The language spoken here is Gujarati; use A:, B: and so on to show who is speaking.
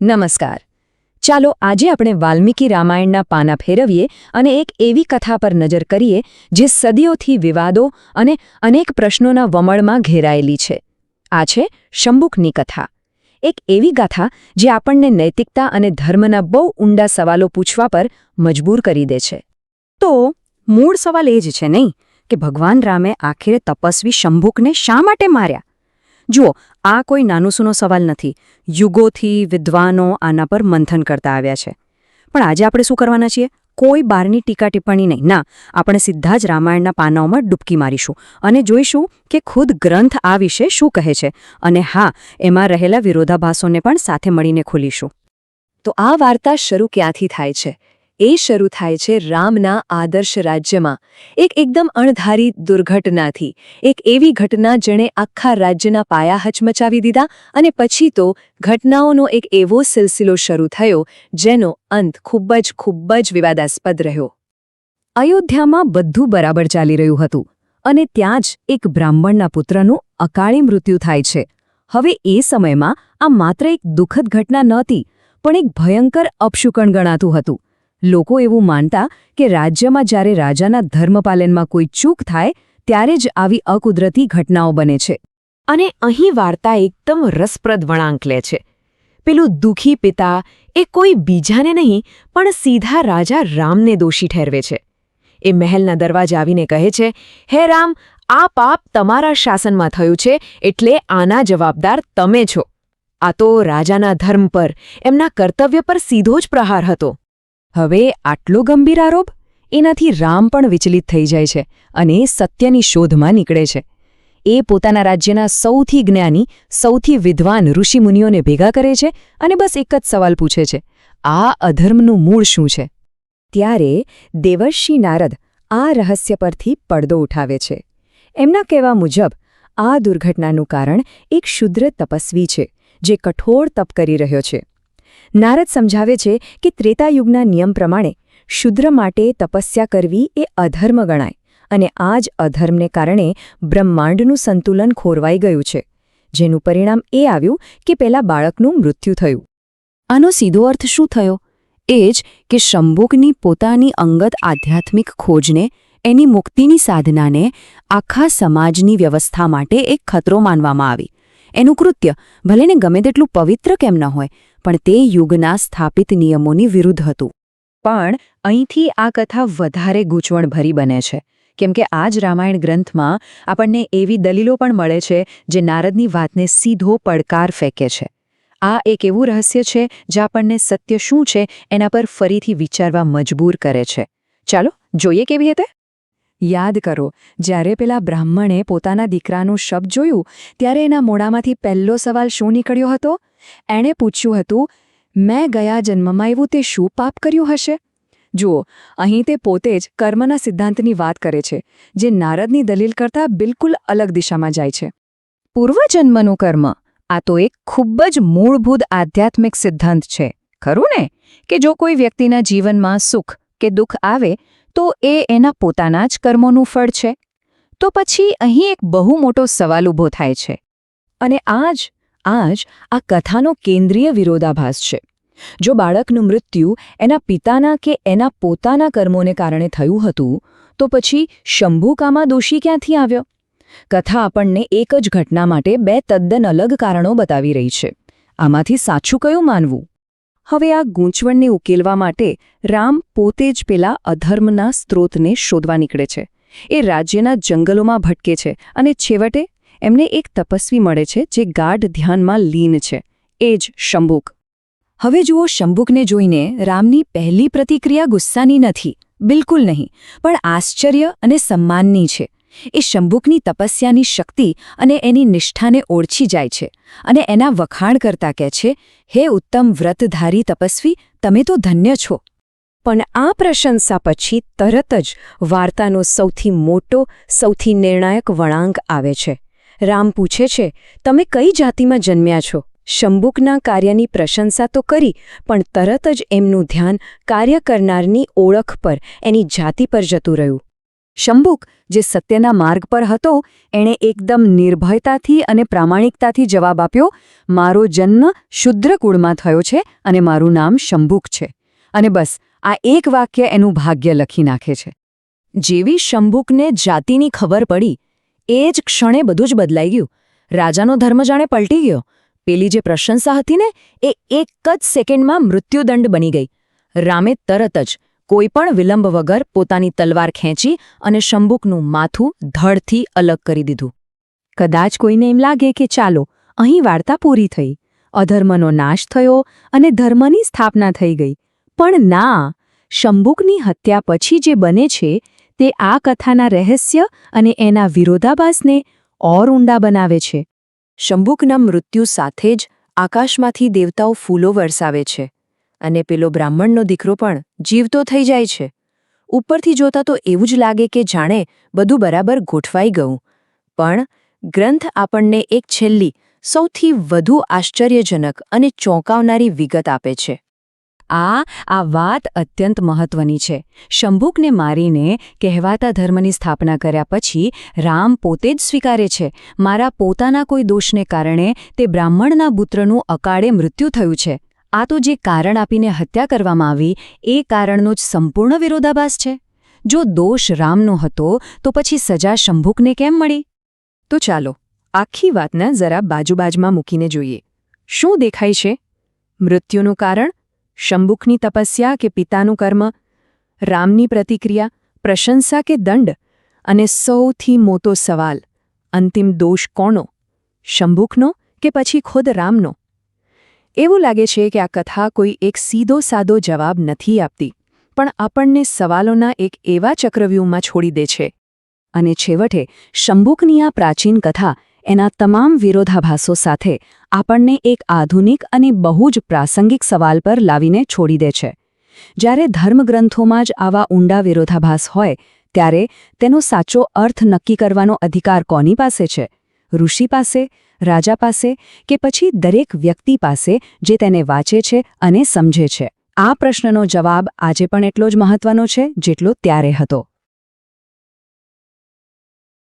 A: નમસ્કાર. ચાલો આજે આપણે વાલ્મીકી રામાયણના પાના ફેરવીએ અને એક એવી કથા પર નજર કરીએ જે સદીઓથી વિવાદો અને અનેક પ્રશ્નોના વમળમાં ઘેરાયેલી છે. આ છે શંભુકની કથા. એક એવી ગાથા જે આપણને નૈતિકતા અને ધર્મના બહુ ઊંડા સવાલો પૂછવા પર મજબૂર કરી દે છે. તો મૂળ સવાલ એ જ છે નહીં કે ભગવાન રામે આખરે તપસ્વી શંભુકને શા માટે માર્યા? જુઓ, આ કોઈ નાનુસૂનો સવાલ નથી. યુગોથી વિદ્વાનો આના પર મંથન કરતા આવ્યા છે. પણ આજે આપણે શું કરવાના છીએ? કોઈ બહારની ટીકા ટિપ્પણી નહીં. ના, આપણે સીધા જ રામાયણના પાનાઓમાં ડૂબકી મારીશું અને જોઈશું કે ખુદ ગ્રંથ આ વિશે શું કહે છે. અને હા, એમાં રહેલા વિરોધાભાસોને પણ સાથે મળીને ખોલીશું. તો આ વાર્તા શરૂ ક્યાંથી થાય છે? એ શરૂ થાય છે રામના આદર્શ રાજ્યમાં એકદમ અણધારી દુર્ઘટનાથી. એક એવી ઘટના જેણે આખા રાજ્યના પાયા હચમચાવી દીધા અને પછી તો ઘટનાઓનો એક એવો સિલસિલો શરૂ થયો જેનો અંત ખૂબ જ વિવાદાસ્પદ રહ્યો. અયોધ્યામાં બધું બરાબર ચાલી રહ્યું હતું અને ત્યાં જ એક બ્રાહ્મણના પુત્રનું અકાળે મૃત્યુ થાય છે. હવે એ સમયમાં આ માત્ર એક દુઃખદ ઘટના નહોતી, પણ એક ભયંકર અપશુકન ગણાતું હતું. લોકો એવું માનતા કે રાજ્યમાં જ્યારે રાજાના ધર્મપાલનમાં કોઈ ચૂક થાય ત્યારે જ આવી અકુદરતી ઘટનાઓ બને છે. અને અહીં વાર્તા એકદમ રસપ્રદ વળાંક લે છે. પેલું દુઃખી પિતા એ કોઈ બીજાને નહીં પણ સીધા રાજા રામને દોષી ઠેરવે છે. એ મહેલના દરવાજે આવીને કહે છે, હે રામ, આ પાપ તમારા શાસનમાં થયું છે એટલે આના જવાબદાર તમે છો. આ તો રાજાના ધર્મ પર, એમના કર્તવ્ય પર સીધો જ પ્રહાર હતો. હવે આટલો ગંભીર આરોપ? એનાથી રામ પણ વિચલિત થઈ જાય છે અને સત્યની શોધમાં નીકળે છે. એ પોતાના રાજ્યના સૌથી જ્ઞાની, સૌથી વિદ્વાન ઋષિમુનિઓને ભેગા કરે છે અને બસ એક જ સવાલ પૂછે છે, આ અધર્મનું મૂળ શું છે? ત્યારે દેવર્ષિ નારદ આ રહસ્ય પરથી પડદો ઉઠાવે છે. એમના કહેવા મુજબ આ દુર્ઘટનાનું કારણ એક શુદ્ર તપસ્વી છે જે કઠોર તપ કરી રહ્યો છે. નારદ સમજાવે છે કે ત્રેતાયુગના નિયમ પ્રમાણે શુદ્ર માટે તપસ્યા કરવી એ અધર્મ ગણાય અને આ જ અધર્મને કારણે બ્રહ્માંડનું સંતુલન ખોરવાઈ ગયું છે, જેનું પરિણામ એ આવ્યું કે પેલા બાળકનું મૃત્યુ થયું. આનો સીધો અર્થ શું થયો? એ જ કે શંભુકની પોતાની અંગત આધ્યાત્મિક ખોજને, એની મુક્તિની સાધનાને આખા સમાજની વ્યવસ્થા માટે એક ખતરો માનવામાં આવી. એનું કૃત્ય ભલેને ગમે તેટલું પવિત્ર કેમ ન હોય, પણ તે યુગના સ્થાપિત નિયમોની વિરુદ્ધ હતું. પણ અહીંથી આ કથા વધારે ગૂંચવણભરી બને છે, કેમ કે આ જ રામાયણ ગ્રંથમાં આપણને એવી દલીલો પણ મળે છે જે નારદની વાતને સીધો પડકાર ફેંકે છે. આ એક એવું રહસ્ય છે જે આપણને સત્ય શું છે એના પર ફરીથી વિચારવા મજબૂર કરે છે. ચાલો જોઈએ કેવી રીતે. યાદ કરો, જ્યારે પેલા બ્રાહ્મણે પોતાના દીકરાનું શબ જોયું ત્યારે એના મોઢામાંથી પહેલો સવાલ શું નીકળ્યો હતો? એણે પૂછ્યું હતું, મેં ગયા જન્મમાં એવું તે શું પાપ કર્યું હશે? જુઓ, અહીં તે પોતે જ કર્મના સિદ્ધાંતની વાત કરે છે, જે નારદની દલીલ કરતાં બિલકુલ અલગ દિશામાં જાય છે. પૂર્વજન્મનું કર્મ, આ તો એક ખૂબ જ મૂળભૂત આધ્યાત્મિક સિદ્ધાંત છે, ખરું ને? કે જો કોઈ વ્યક્તિના જીવનમાં સુખ કે દુઃખ આવે તો એ એના પોતાના જ કર્મોનું ફળ છે. તો પછી અહીં એક બહુ મોટો સવાલ ઊભો થાય છે. અને આ જ આ કથાનો કેન્દ્રીય વિરોધાભાસ છે. જો બાળકનું મૃત્યુ એના પિતાના કે એના પોતાના કર્મોને કારણે થયું હતું, તો પછી શંભુક આમાં દોષી ક્યાંથી આવ્યો? કથા આપણને એક જ ઘટના માટે બે તદ્દન અલગ કારણો બતાવી રહી છે. આમાંથી સાચું કયું માનવું? હવે આ ગૂંચવણને ઉકેલવા માટે રામ પોતે જ પેલા અધર્મના સ્ત્રોતને શોધવા નીકળે છે. એ રાજ્યના જંગલોમાં ભટકે છે અને છેવટે એમને એક તપસ્વી મળે છે જે ગાઢ ધ્યાનમાં લીન છે, એ જ શંભુક. હવે જુઓ, શંભુકને જોઈને રામની પહેલી પ્રતિક્રિયા ગુસ્સાની નથી, બિલકુલ નહીં, પણ આશ્ચર્ય અને સન્માનની છે. એ શંભુકની તપસ્યાની શક્તિ અને એની નિષ્ઠાને ઓળખી જાય છે અને એના વખાણ કરતા કહે છે, હે ઉત્તમ વ્રતધારી તપસ્વી, તમે તો ધન્ય છો. પણ આ પ્રશંસા પછી તરત જ વાર્તાનો સૌથી મોટો, સૌથી નિર્ણાયક વળાંક આવે છે. રામ પૂછે છે, તમે કઈ જાતિમાં જન્મ્યા છો? શંભુકના કાર્યની પ્રશંસા તો કરી, પણ તરત જ એમનું ધ્યાન કાર્ય કરનારની ઓળખ પર, એની જાતિ પર જતું રહ્યું. શંભુક જે સત્યના માર્ગ પર હતો એણે એકદમ નિર્ભયતાથી અને પ્રામાણિકતાથી જવાબ આપ્યો, મારો જન્મ શુદ્ર કુળમાં થયો છે અને મારું નામ શંભુક છે. અને બસ આ એક વાક્ય એનું ભાગ્ય લખી નાખે છે. જેવી શંભુકને જાતિની ખબર પડી એ જ ક્ષણે બધું જ બદલાઈ ગયું. રાજાનો ધર્મ જાણે પલટી ગયો. પેલી જે પ્રશંસા હતી ને એ એક જ સેકન્ડમાં મૃત્યુદંડ બની ગઈ. રામે તરત જ કોઈ પણ વિલંબ વગર પોતાની તલવાર ખેંચી અને શંભુકનું માથું ધડથી અલગ કરી દીધું. કદાચ કોઈને એમ લાગે કે ચાલો અહીં વાર્તા પૂરી થઈ, અધર્મનો નાશ થયો અને ધર્મની સ્થાપના થઈ ગઈ. પણ ના, શંભુકની હત્યા પછી જે બને છે તે આ કથાના રહસ્ય અને એના વિરોધાભાસને ઓર ઊંડા બનાવે છે. શંભુકના મૃત્યુ સાથે જ આકાશમાંથી દેવતાઓ ફૂલો વરસાવે છે અને પેલો બ્રાહ્મણનો દીકરો પણ જીવતો થઈ જાય છે. ઉપરથી જોતા તો એવું જ લાગે કે જાણે બધું બરાબર ગોઠવાઈ ગયું. પણ ગ્રંથ આપણને એક છેલ્લી, સૌથી વધુ આશ્ચર્યજનક અને ચોંકાવનારી વિગત આપે છે. આ વાત અત્યંત મહત્વની છે. શંભુકને મારીને કહેવાતા ધર્મની સ્થાપના કર્યા પછી રામ પોતે જ સ્વીકારે છે, મારા પોતાના કોઈ દોષને કારણે તે બ્રાહ્મણના પુત્રનું અકાળે મૃત્યુ થયું છે. આ તો જે કારણ આપીને હત્યા કરવામાં આવી એ કારણનો જ સંપૂર્ણ વિરોધાભાસ છે. જો દોષ રામનો હતો તો પછી સજા શંભુકને કેમ મળી? તો ચાલો આખી વાતને જરા બાજુબાજમાં મૂકીને જોઈએ. શું દેખાય છે? મૃત્યુનું કારણ, શંભુકની તપસ્યા કે પિતાનું કર્મ, રામની પ્રતિક્રિયા, પ્રશંસા કે દંડ, અને સૌથી મોટો સવાલ, અંતિમ દોષ કોનો? શંભુકનો કે પછી ખુદ રામનો? એવું લાગે છે કે આ કથા કોઈ એક સીધો સાદો જવાબ નથી આપતી, પણ આપણને સવાલોના એક એવા ચક્રવ્યૂહમાં છોડી દે છે. અને છેવટે શંભુકની આ પ્રાચીન કથા એના તમામ વિરોધાભાસો સાથે આપણને એક આધુનિક અને બહુ જ પ્રાસંગિક સવાલ પર લાવીને છોડી દે છે. જ્યારે ધર્મગ્રંથોમાં જ આવા ઊંડા વિરોધાભાસ હોય ત્યારે તેનો સાચો અર્થ નક્કી કરવાનો અધિકાર કોની પાસે છે? ઋષિ પાસે, રાજા પાસે, કે પછી દરેક વ્યક્તિ પાસે જે તેને વાંચે છે અને સમજે છે? આ પ્રશ્નનો જવાબ આજે પણ એટલો જ મહત્વનો છે જેટલો ત્યારે હતો.